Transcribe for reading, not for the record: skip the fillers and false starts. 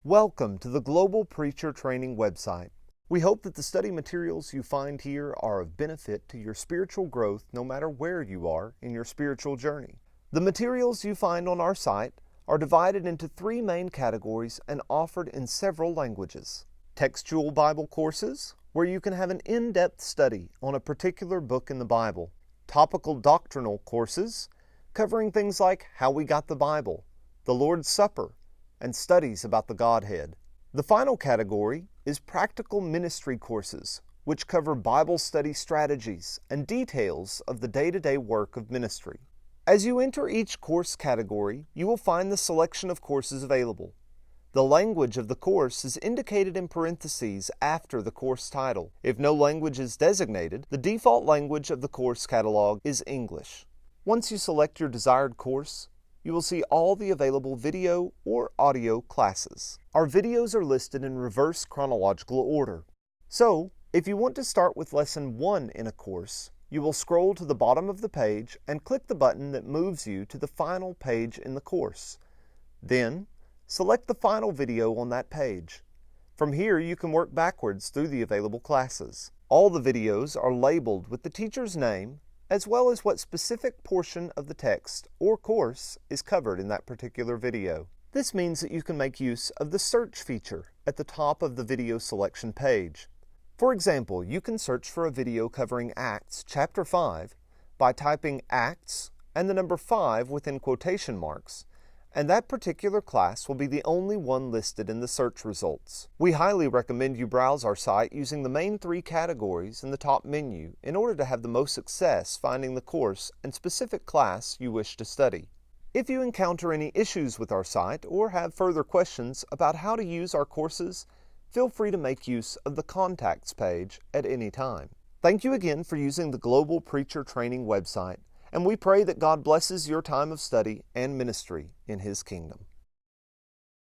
Welcome to the Global Preacher Training website. We hope that the study materials you find here are of benefit to your spiritual growth no matter where you are in your spiritual journey. The materials you find on our site are divided into three main categories and offered in several languages. Textual Bible courses, where you can have an in-depth study on a particular book in the Bible. Topical doctrinal courses, covering things like how we got the Bible, the Lord's Supper, and studies about the Godhead. The final category is practical ministry courses, which cover Bible study strategies and details of the day-to-day work of ministry. As you enter each course category, you will find the selection of courses available. The language of the course is indicated in parentheses after the course title. If no language is designated, the default language of the course catalog is English. Once you select your desired course, you will see all the available video or audio classes. Our videos are listed in reverse chronological order. So, if you want to start with Lesson 1 in a course, you will scroll to the bottom of the page and click the button that moves you to the final page in the course. Then, select the final video on that page. From here, you can work backwards through the available classes. All the videos are labeled with the teacher's name, as well as what specific portion of the text or course is covered in that particular video. This means that you can make use of the search feature at the top of the video selection page. For example, you can search for a video covering Acts chapter 5 by typing Acts and the number 5 within quotation marks, and that particular class will be the only one listed in the search results. We highly recommend you browse our site using the main three categories in the top menu in order to have the most success finding the course and specific class you wish to study. If you encounter any issues with our site or have further questions about how to use our courses, feel free to make use of the Contacts page at any time. Thank you again for using the Global Preacher Training website, and we pray that God blesses your time of study and ministry in His kingdom.